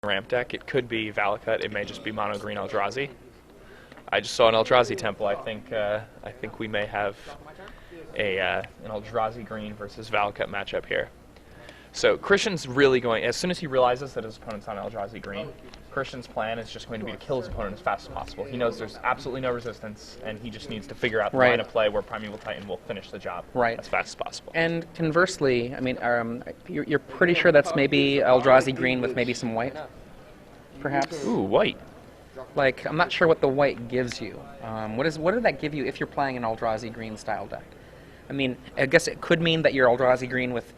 ramp deck. It could be Valakut. It may just be mono green Eldrazi. I just saw an Eldrazi temple. I think we may have an Eldrazi green versus Valakut matchup here. So Christian's really going, as soon as he realizes that his opponent's on Eldrazi green, Christian's plan is just going to be to kill his opponent as fast as possible. He knows there's absolutely no resistance, and he just needs to figure out the line of play where Primeval Titan will finish the job as fast as possible. And conversely, I mean, you're pretty sure that's maybe Eldrazi green with maybe some white, perhaps? Ooh, white. Like, I'm not sure what the white gives you. What did that give you if you're playing an Eldrazi green style deck? I mean, I guess it could mean that you're Eldrazi green with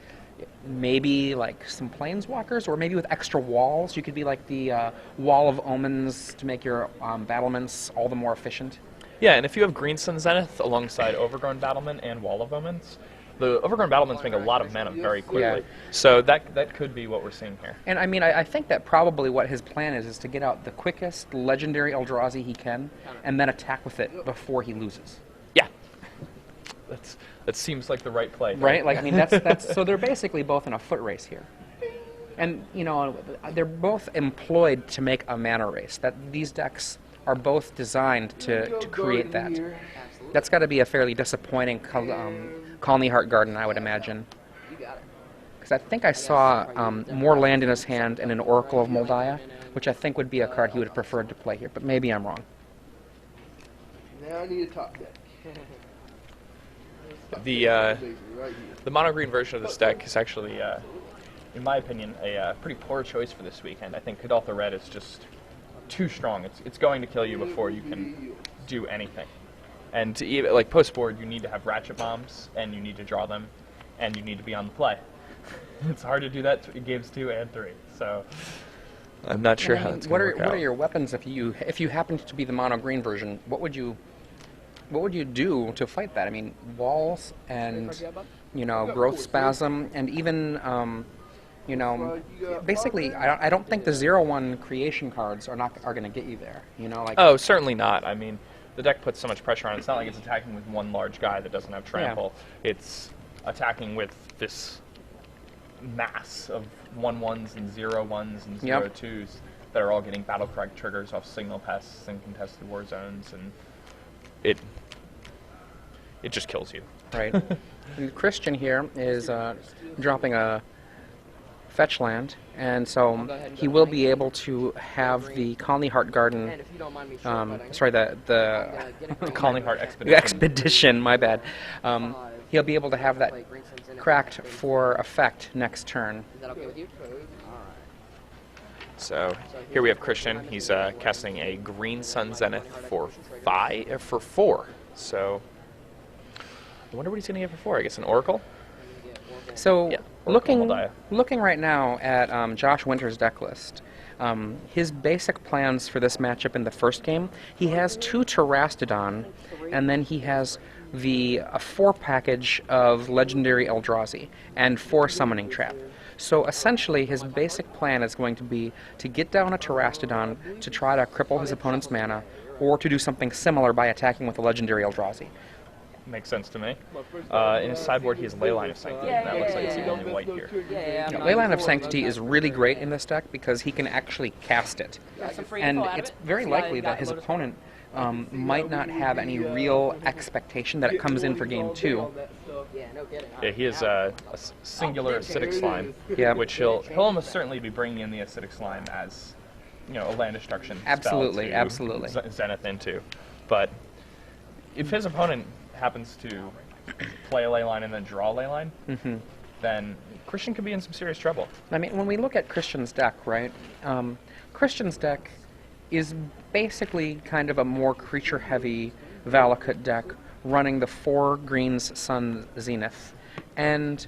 maybe like some planeswalkers, or maybe with extra walls. You could be like the Wall of Omens to make your battlements all the more efficient. Yeah, and if you have Green Sun Zenith alongside Overgrown Battlement and Wall of Omens, the Overgrown Battlements make a lot of mana very quickly. Yeah. So that could be what we're seeing here. And I mean, I think that probably what his plan is to get out the quickest legendary Eldrazi he can, and then attack with it before he loses. Yeah. That seems like the right play. Right? Like, I mean, that's so they're basically both in a foot race here. And, you know, they're both employed to make a mana race. That these decks are both designed to create that. That's got to be a fairly disappointing Colony Heart Garden, I would imagine. Because I think I saw more land in his hand and an Oracle of Moldiah, which I think would be a card he would have preferred to play here, but maybe I'm wrong. Now I need a top deck. The mono green version of this deck is actually, in my opinion, a pretty poor choice for this weekend. I think Kadaltha Red is just too strong. It's going to kill you before you can do anything. And to even, like, post-board, you need to have ratchet bombs, and you need to draw them, and you need to be on the play. It's hard to do that in games 2 and 3. So I'm not sure how that's going to work out. What are your weapons if you happen to be the mono green version? What would you do to fight that? I mean, walls and, you know, growth spasm, and even, you know, basically, I don't think the 0/1 creation cards are going to get you there. You know, like. Oh, certainly not. I mean, the deck puts so much pressure on it. It's not like it's attacking with one large guy that doesn't have trample. Yeah. It's attacking with this mass of 1/1s and 0/1s and 0/2s that are all getting Battlecry triggers off signal pests and contested war zones, and it just kills you. Right. And Christian here is dropping a fetch land, and so he will be able to have the Colony Heart Garden, sorry, the Colony Heart Expedition. Expedition, my bad. He'll be able to have that cracked for effect next turn. Is that okay with you? So here we have Christian. He's casting a Green Sun Zenith for 4. So I wonder what he's going to get for 4. I guess an Oracle? So yeah, looking right now at Josh Winter's deck list, his basic plans for this matchup in the first game, he has 2 Terastodon, and then he has a 4 package of Legendary Eldrazi and 4 Summoning Trap. So essentially, his basic plan is going to be to get down a Terastodon to try to cripple his opponent's mana, or to do something similar by attacking with a Legendary Eldrazi. Makes sense to me. In his sideboard, he has Leyline of Sanctity. That looks like it's the only white here. Leyline of Sanctity is really great in this deck because he can actually cast it. And it's very likely that his opponent might not have any real expectation that it comes in for game 2. Yeah, he has a singular Acidic Slime, which he'll almost certainly be bringing in the Acidic Slime as, you know, a land destruction spell to Zenith into. But if his opponent happens to play a Leyline and then draw a Leyline, then Christian could be in some serious trouble. I mean, when we look at Christian's deck, right, Christian's deck is basically kind of a more creature-heavy Valakut deck running the 4 Greens Sun Zenith. And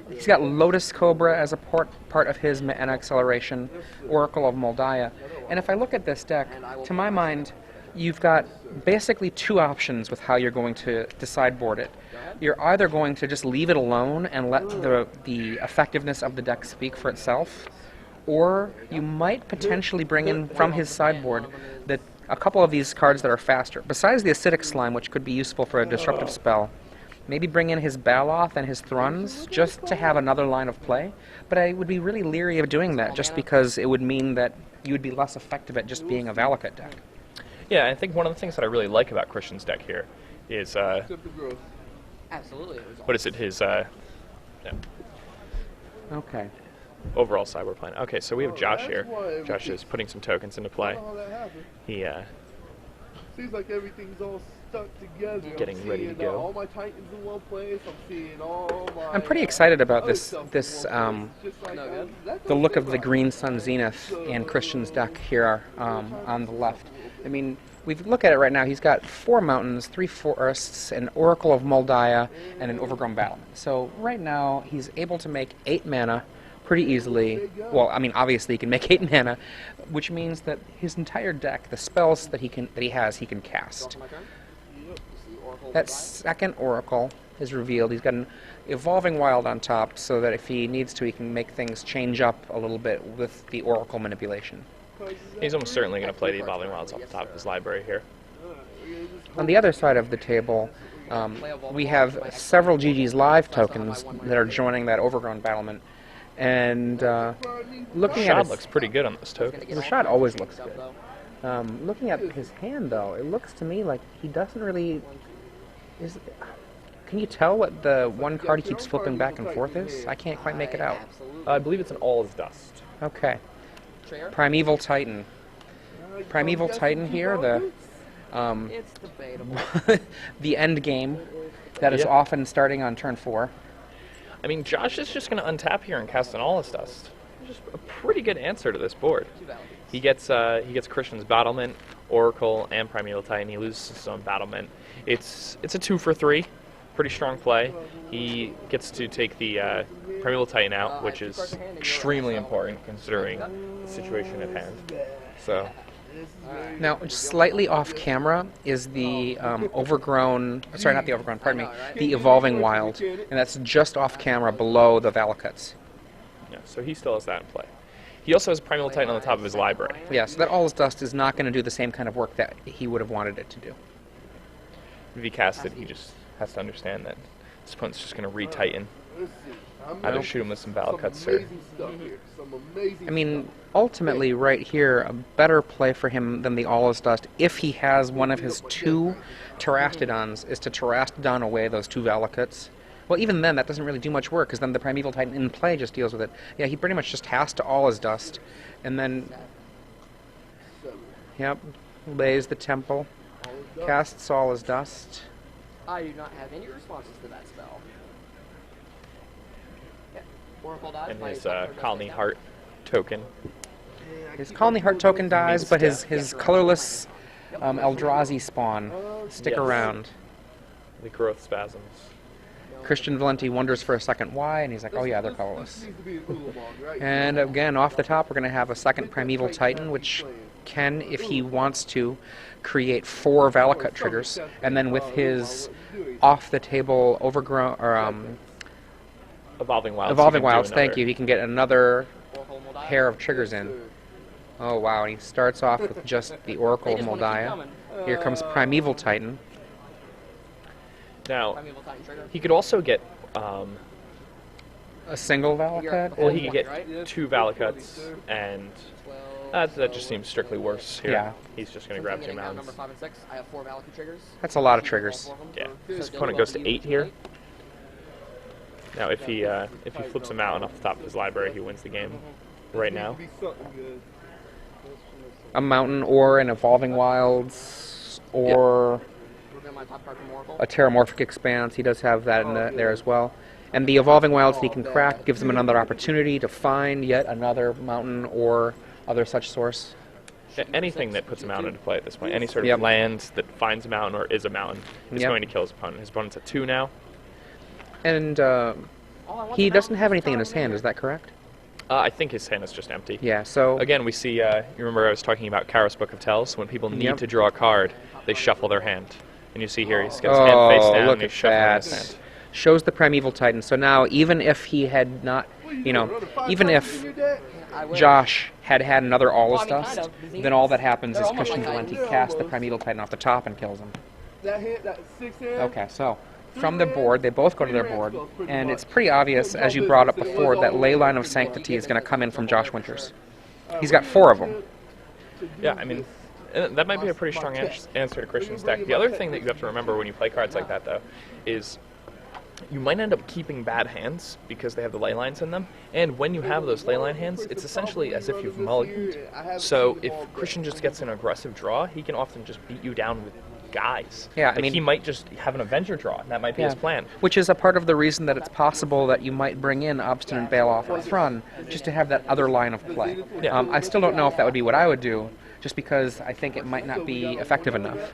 he's got Lotus Cobra as a part of his mana acceleration, Oracle of Moldiah. And if I look at this deck, to my mind, you've got basically 2 options with how you're going to sideboard it. You're either going to just leave it alone and let the effectiveness of the deck speak for itself, or you might potentially bring in from his sideboard a couple of these cards that are faster. Besides the Acidic Slime, which could be useful for a disruptive spell, Maybe bring in his Baloth and his Thruns just to have another line of play. But I would be really leery of doing that just because it would mean that you would be less effective at just being a Valakut deck. Yeah, I think one of the things that I really like about Christian's deck here is, Except the growth. Absolutely. It was what is it, his Okay. overall cyber plan. Okay, so we have Josh here. Josh is putting some tokens into I play. don't know how that happened. He, Seems like everything's all stuck together. Getting I'm ready to seeing, go. All my Titans in one place. I'm seeing all my. I'm pretty excited about other this stuff in this one place. Just like, No good. that the look doesn't of the seem Green Sun Zenith and Christian's deck here on the left. I mean, we look at it right now. He's got 4 mountains, 3 forests, an Oracle of Moldiah, and an Overgrown Battlement. So right now he's able to make 8 mana pretty easily. Well, I mean, obviously he can make 8 mana, which means that his entire deck, the spells that he has, he can cast. my turn. Yep. This is the Oracle That Moldiah. second Oracle is revealed. He's got an Evolving Wild on top, so that if he needs to, he can make things change up a little bit with the Oracle manipulation. he's almost certainly going to play the Evolving Wilds off the top of his library here. On the other side of the table, we have several GG's Live tokens that are joining that Overgrown Battlement. And looking at Rashad his, looks pretty good on this token. Rashad always looks good. Looking at his hand, though, it looks to me like he doesn't really... Can you tell what the one card he keeps flipping back and forth is? I can't quite make it out. Absolutely. I believe it's an All is Dust. Okay. Trigger. Primeval Titan. Primeval Titan here, the It's debatable. the end game that is Yeah. often starting on turn 4. I mean, Josh is just going to untap here and cast an All is Dust. Just a pretty good answer to this board. Two Valenti's. He gets Christian's Battlement, Oracle, and Primeval Titan. He loses his own Battlement. It's a 2 for 3, pretty strong play. He gets to take the Primeval Titan out, which is extremely important considering the situation at hand. So, Now, slightly off camera is the overgrown, sorry, not the overgrown, pardon me, the Evolving Wild, and that's just off camera below the Valakuts. yeah, so he still has that in play. He also has Primeval Titan on the top of his library. Yeah, so that All is Dust is not going to do the same kind of work that he would have wanted it to do. If he casts it, he just has to understand that his opponent's just going to re-Titan. Either shoot him with some Valakuts or... amazing stuff here. Some amazing I mean, ultimately, right here, a better play for him than the All is Dust, if he has one of his 2 Terastodons, is to Terastodon away those 2 Valakuts. Well, even then, that doesn't really do much work, because then the Primeval Titan in play just deals with it. Yeah, he pretty much just has to All is Dust, and then, yep, lays the Temple, casts All is Dust. I do not have any responses to that spell. Yeah. Oracle dies. and my his top card does Colony take down. Heart token. His Colony Heart token dies, Means but death. his colorless Eldrazi spawn stick Yes. around. The growth spasms. Christian Valenti wonders for a second why, and he's like, oh yeah, they're colorless. This needs to be a Oolong, right? And again, off the top, we're going to have a second Primeval Titan, which can, if he wants to, create 4 Valakut triggers. And then with his off-the-table overgrown, or Evolving Wilds. Evolving he can do Wilds, thank another- you, he can get another Oracle Moldiah. pair of triggers in. Oh wow, and he starts off with just the Oracle They of just wanna keep Moldiah. coming. Here comes Primeval Titan. Now, Primeval Titan trigger. he could also get, A single Valakut? well, he could get Right? 2 Valakuts, and 12, that just seems strictly worse here. Yeah. He's just going to Since grab I'm 2 getting down mountains. number 5 and 6, I have 4 Valaki triggers. That's a lot of Keep all triggers. 4 of them. Yeah, his So opponent don't goes to use 8 here. tonight. Now, if he flips a mountain off the top of his library, he wins the game right now. Be something good. A Mountain or an Evolving Wilds or Reveal my top card from Oracle. a Terramorphic Expanse. He does have that in there as well. And the Evolving Wilds that he can crack gives him another opportunity to find yet another mountain or other such source. Anything that puts a mountain into play at this point, any sort of Yep. land that finds a mountain or is a mountain, is Yep. going to kill his opponent. His opponent's at 2 now. And All I want he to know doesn't have is anything in how his hand, many- is that correct? I think his hand is just empty. Yeah, so Again, we see, you remember I was talking about Kara's Book of Tells? When people need Yep. to draw a card, they shuffle their hand. And you see here, he's got his hand face down, look and he's at shuffling that. his hand. Shows the Primeval Titan. So now, even if he had not, even if I wish. Josh had another All Well, is I mean, Dust, kind of. then all that happens They're is almost Christian like Valenti Titans. casts the Primeval Titan off the top and kills him. That hand, that 6 hand. Okay, so from the board. They both go to their board, and it's pretty obvious, as you brought up before, that Leyline of Sanctity is going to come in from Josh Winters. He's got 4 of them. Yeah, I mean, that might be a pretty strong answer to Christian's deck. The other thing that you have to remember when you play cards like that, though, is you might end up keeping bad hands because they have the ley lines in them. And when you have those ley line hands, it's essentially as if you've mulliganed. So if Christian just gets an aggressive draw, he can often just beat you down with guys. Yeah, like, he might just have an Avenger draw, and that might be his plan. Which is a part of the reason that it's possible that you might bring in Obstinate Bailoff or Thrun just to have that other line of play. Yeah. I still don't know if that would be what I would do, just because I think it might not be effective enough.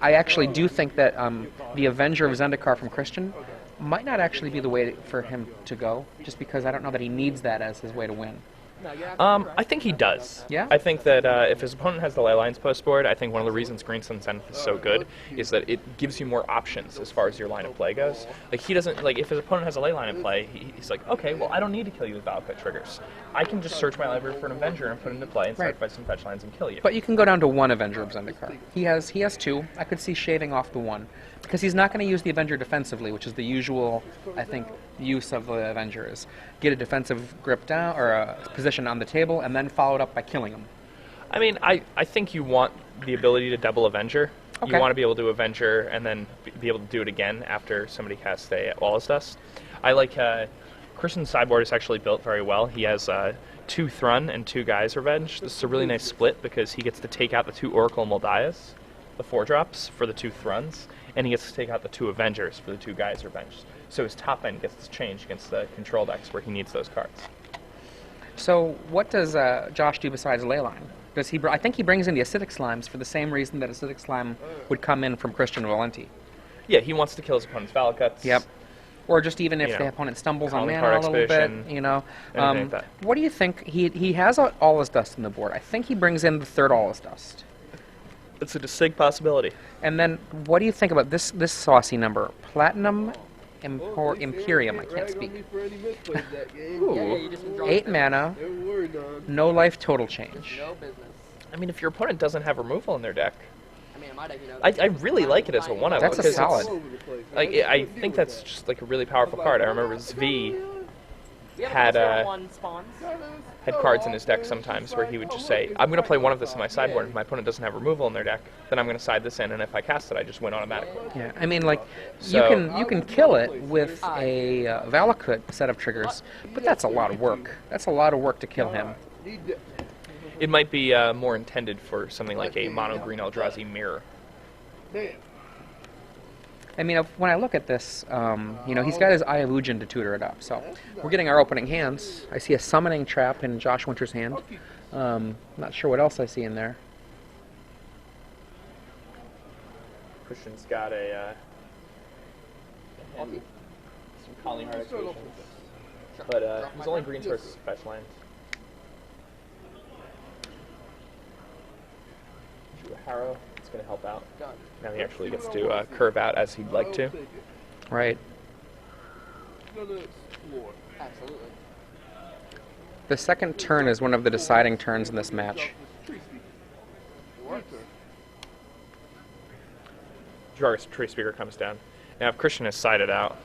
I actually do think that the Avenger of Zendikar from Christian might not actually be the way for him to go, just because I don't know that he needs that as his way to win. I think he does. Yeah? I think that if his opponent has the ley lines post board, I think one of the reasons Green Sun Zenith is so good is that it gives you more options as far as your line of play goes. Like, he doesn't, like, if his opponent has a ley line in play, he's like, okay, well, I don't need to kill you with Valakut triggers. I can just search my library for an Avenger and put it into play and sacrifice some fetch lines and kill you. But you can go down to 1 Avenger of Zendikar. He has 2. I could see shaving off the 1. Because he's not going to use the Avenger defensively, which is the usual, I think, use of the Avenger is get a defensive grip down, or a position on the table, and then follow it up by killing him. I mean, I think you want the ability to double Avenger. Okay. You want to be able to Avenger and then be able to do it again after somebody casts a Wallace Dust. I like, Christian's sideboard is actually built very well. He has 2 Thrun and 2 Guy's Revenge. This is a really nice split because he gets to take out the 2 Oracle Moldias, the 4-drops, for the 2 Thruns, and he gets to take out the 2 Avengers for the 2 Guy's Revenge. So his top end gets to change against the control decks where he needs those cards. So what does Josh do besides Leyline? Does he? I think he brings in the Acidic Slimes for the same reason that Acidic Slime would come in from Christian Valenti. Yeah, he wants to kill his opponent's Valakuts. Yep. Or just even if the opponent stumbles on mana a little bit, you know. Anything like that. What do you think? He has all his dust in the board. I think he brings in the 3rd all his dust. It's a distinct possibility. And then, what do you think about this saucy number? Platinum Imperium, I can't speak. 8 mana, no life total change. No business. I mean, if your opponent doesn't have removal in their deck, I mean, it might have, you know. I really like it as a 1-of. That's a because solid. Like, I think that's just like a really powerful card. I remember Zvi had cards in his deck sometimes where he would just say, I'm going to play 1 of this in my sideboard. If my opponent doesn't have removal in their deck, then I'm going to side this in, and if I cast it, I just win automatically. Yeah, I mean, like, So- you can kill it with a Valakut set of triggers, but that's a lot of work. That's a lot of work to kill him. It might be more intended for something like a mono green Eldrazi mirror. I mean, when I look at this, you know, he's got his Eye of Ujin to tutor it up. So we're getting our opening hands. I see a Summoning Trap in Josh Winter's hand. Not sure what else I see in there. Christian's got some Colleen Heart Activation. But he's only green sources fetch lines. Drew a Harrow. It's going to help out. Now he actually gets to curve out as he'd like to. Right. Absolutely. The second turn is one of the deciding turns in this match. Jarvis Tree Speaker comes down. Now, if Christian has sided out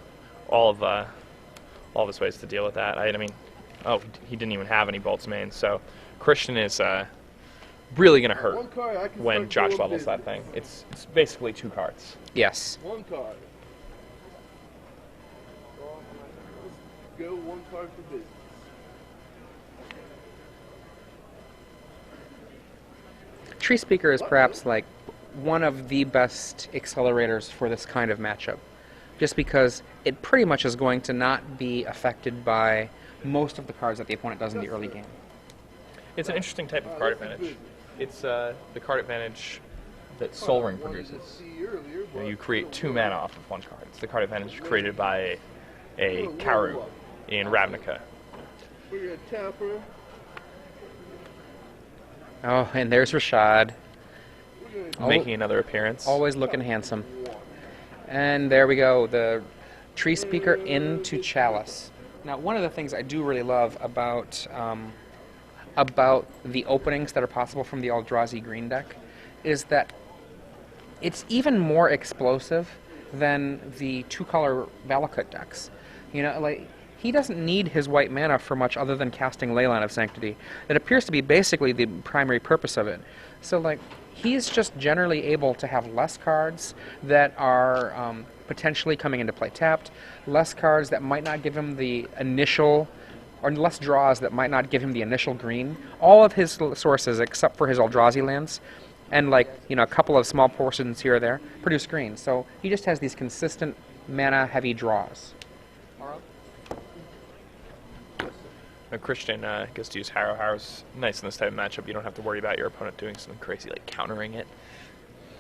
all of his ways to deal with that, I mean, oh, he didn't even have any Bolts main, so Christian is really going to hurt when Josh levels that thing. It's basically 2 cards. Yes. 1 card. Let's go 1 card for business. Tree Speaker is perhaps like one of the best accelerators for this kind of matchup, just because it pretty much is going to not be affected by most of the cards that the opponent does in the early game. It's an interesting type of card advantage. It's the card advantage that Soul Ring produces. You create 2 mana off of 1 card. It's the card advantage created by a Karu in Ravnica. We're going to tap her. Oh, and there's Rashad. Making another appearance. Always looking handsome. And there we go, the Tree Speaker into Chalice. Now, one of the things I do really love about the openings that are possible from the Eldrazi green deck is that it's even more explosive than the two-color Valakut decks. You know, like, he doesn't need his white mana for much other than casting Leyline of Sanctity. It appears to be basically the primary purpose of it. So, like, he's just generally able to have less cards that are potentially coming into play tapped, less cards that might not give him the initial, or less draws that might not give him the initial green. All of his sources, except for his Eldrazi lands, and, like, you know, a couple of small portions here or there, produce green. So he just has these consistent mana-heavy draws. Now Christian gets to use Harrow. Harrow's nice in this type of matchup. You don't have to worry about your opponent doing something crazy like countering it.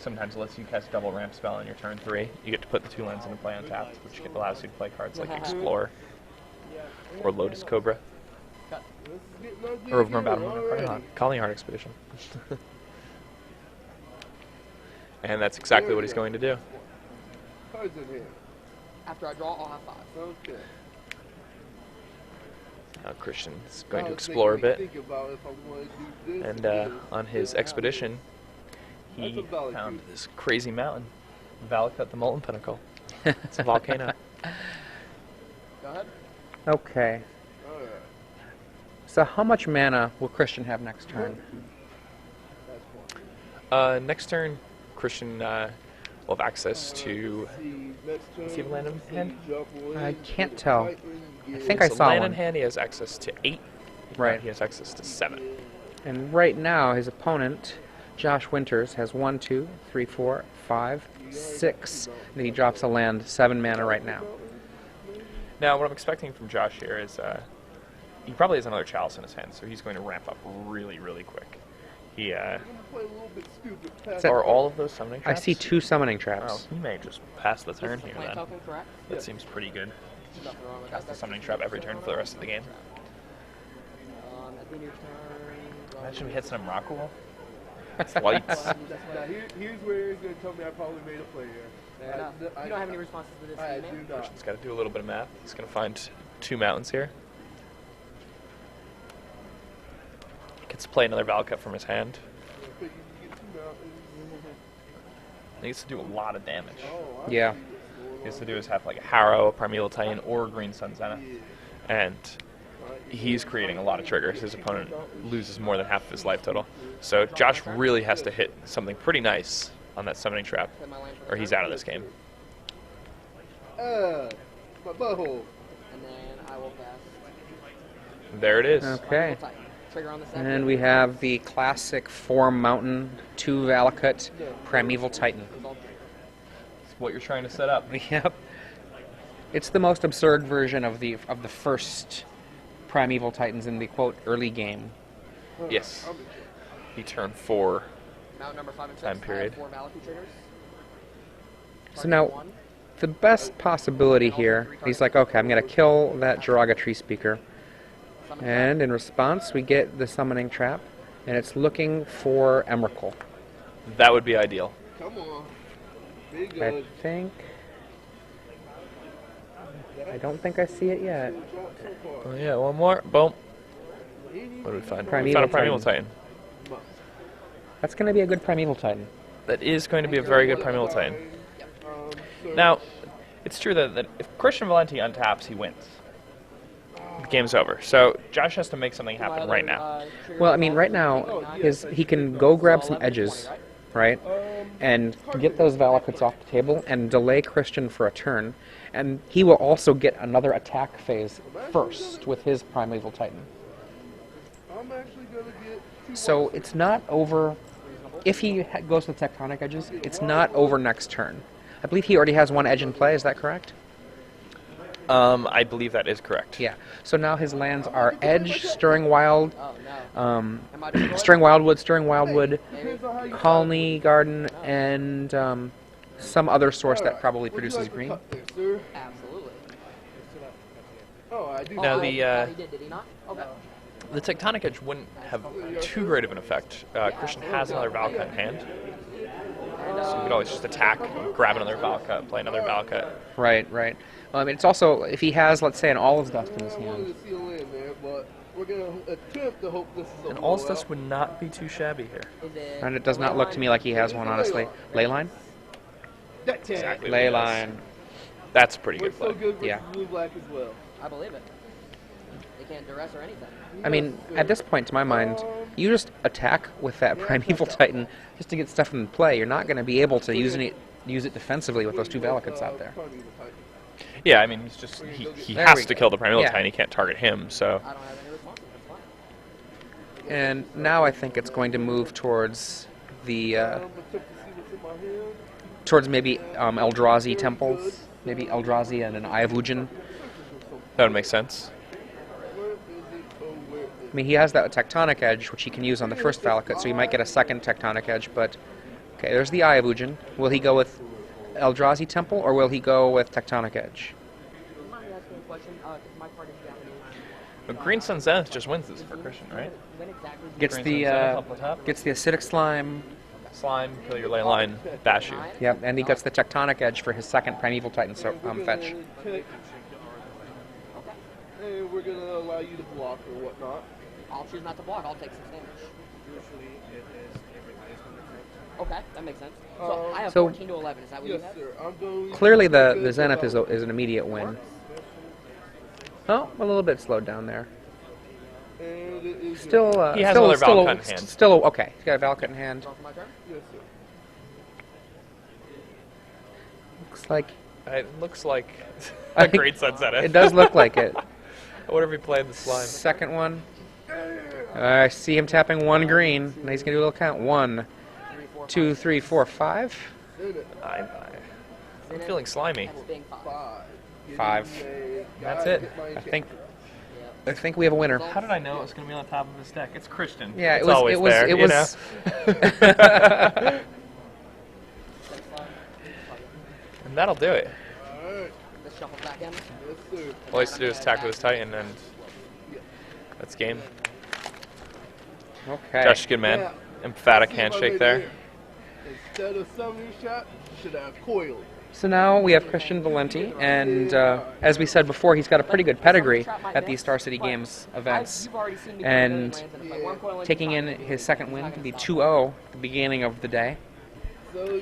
Sometimes it lets you cast double ramp spell on your turn 3. You get to put the 2 lands into play untapped, which allows you to play cards like Explore or Lotus Cobra. Or Overgrown Battle Calling Heart Expedition. And that's exactly what he's going to do. Cards in here. After I draw, I'll have 5. Okay. Now Christian's going to explore a bit. Think about if I want to do this And this. on his expedition, he That's a Valenti. found this crazy mountain. Valakut the Molten Pinnacle. It's a volcano. Go ahead. Okay. Alright. So how much mana will Christian have next turn? That's one. Next turn, Christian will have access to... See, next turn, Does he have a land in hand? jump away, I can't tell. Titan, I get think I So saw land one. in hand, he has access to 8. Right. He has access to 7. And right now, his opponent, Josh Winters, has 1, 2, 3, 4, 5, 6. And he drops a land, 7 mana right now. Now, what I'm expecting from Josh here is he probably has another Chalice in his hand, so he's going to ramp up really, really quick. He I'm gonna play a little bit stupid. Pass that- are all of those summoning I traps? see 2 summoning Oh, traps. he may just pass the turn here Plant then. token, correct? That seems pretty good. Nothing wrong with Cast that. the summoning trap every turn for the rest of the game. At the end of your turn. Imagine we hit some Rockwool. It's lights. Now, here's where he's gonna tell me I probably made a play here. Fair enough. You don't have any responses to this, I do you, do man? not. He's got to do a little bit of math. He's going to find 2 mountains here. Gets to play another Valakut from his hand. You get 2 mountains. He needs to do a lot of damage. Oh, I Yeah. see what's going He has on. to do is have like a Harrow, a Primeval Titan, or a Green Sun Zenith. And he's creating a lot of triggers. His opponent loses more than half of his life total. So Josh really has to hit something pretty nice on that summoning trap, Play my land for the or he's turn. out of this game. My butthole. And then I will pass. There it is. Okay. Titan. Trigger on the second. And we have the classic 4 mountain, 2 Valakut, Primeval Titan. Result. It's what you're trying to set up. Yep. It's the most absurd version of the first Primeval Titans in the quote early game. Yes. He turned 4. Mountain number 5 and 6. Time period. I have 4 Valaki triggers. So now, Target 1. the best possibility here, he's like, okay, I'm going to kill that Jiraga Tree Speaker. Summon And in response, we get the summoning trap, and it's looking for Emrakul. That would be ideal. Come on. Big I good. think... I don't think I see it yet. Drop so far. Oh, yeah, one more. Boom. What do we find? We Primeval found a Primeval Titan. Titan. That's going to be a good Primeval Titan. That is going to be a very good Primeval Titan. Now, it's true that if Christian Valenti untaps, he wins. The game's over. So Josh has to make something happen right now. Well, I mean, right now, he can go grab some edges, right? And get those Valakuts off the table and delay Christian for a turn. And he will also get another attack phase first with his Primeval Titan. I'm actually gonna get 2 So it's not over. If he goes with Tectonic Edges, it's not over next turn. I believe he already has 1 edge in play, is that correct? I believe that is correct. Yeah. So now his lands are Edge, Stirring Wild, Oh, no. Am I doing Stirring Wildwood, Depends on how you Colony Garden, and some other source that probably Would you produces like to green. cut this, sir? Absolutely. Oh, I do. Now, Oh, the, he did he not? Okay. The Tectonic Edge wouldn't have too great of an effect. Christian has another Valakut in hand. So you could always just attack, grab another Valakut, play another Valakut. Right, right. Well, I mean, it's also, if he has, let's say, an All's Dust in his I hand. wanted to see a land there, but we're gonna attempt to hope this is a And All's blowout. Dust would not be too shabby here. Is it And it does not look to me like he has one, honestly. Leyline? That 10. Exactly. what he Ley does. line. That's a pretty good Works play. so good versus Yeah. blue-black as well. I believe it. They can't duress or anything. I mean, at this point, to my mind, you just attack with that Primeval Titan just to get stuff in play. You're not going to be able to use it defensively with those two Valakutes out there. Yeah, I mean, he's just he There has we to go. kill the Primeval Yeah. Titan. He can't target him. So I don't have any responses. That's fine. And now I think it's going to move towards the towards maybe Eldrazi temples, maybe Eldrazi and an Eye of Ujin. that would make sense. I mean, he has that Tectonic Edge, which he can use on the first Valakut, so he might get a second Tectonic Edge, but... Okay, there's the Eye of Ujin. Will he go with Eldrazi Temple, or will he go with Tectonic Edge? Do you mind me asking a question? Because my part is Japanese. But Green Sun Zenith just wins this for Christian, right? When exactly do you Gets Green the, Sun Zenith up the top. gets the Acidic Slime, Slime, kill your ley line, bash you. yep, and he gets the Tectonic Edge for his second Primeval Titan fetch. And we're going to allow you to block or whatnot. I'll choose not to block. I'll take 6 damage. Usually it is Okay, that makes sense. So I have So- 14 to 11. Is that what Yes, you have? sir. I'm going Clearly the to Zenith is an immediate win. Oh, a little bit slowed down there. And it is Still, He has still, another still, Valakut in hand. Still, okay, he's got a Valakut in hand. Draw for my turn? Yes, sir. Looks like It looks like I a think Green Sun Zenith. it does look like it. What if he played the slime? Second one. I see him tapping one green. Now he's gonna do a little count. 1, 3, 4, 2, 3, 4, 5. I'm feeling slimy. That's being 5. 5. 5. That's it. I think we have a winner. How did I know it was going to be on the top of his deck? It's Christian. Yeah, it's it was. always It was. there, It you was. know? And that'll do it. Alright. Let's shuffle back in. Yes, sir. All he has to do is attack with his Titan, and that's game. Okay. Josh, good man. Yeah. Emphatic See if I handshake made there. it. Instead of summoning shot, you should have coiled. So now we have Christian Valenti, and as we said before, he's got a pretty good pedigree at these Star City Games events. You've already seen me And play one coil into taking in 5. his second win, the 2-0 at the beginning of the day. So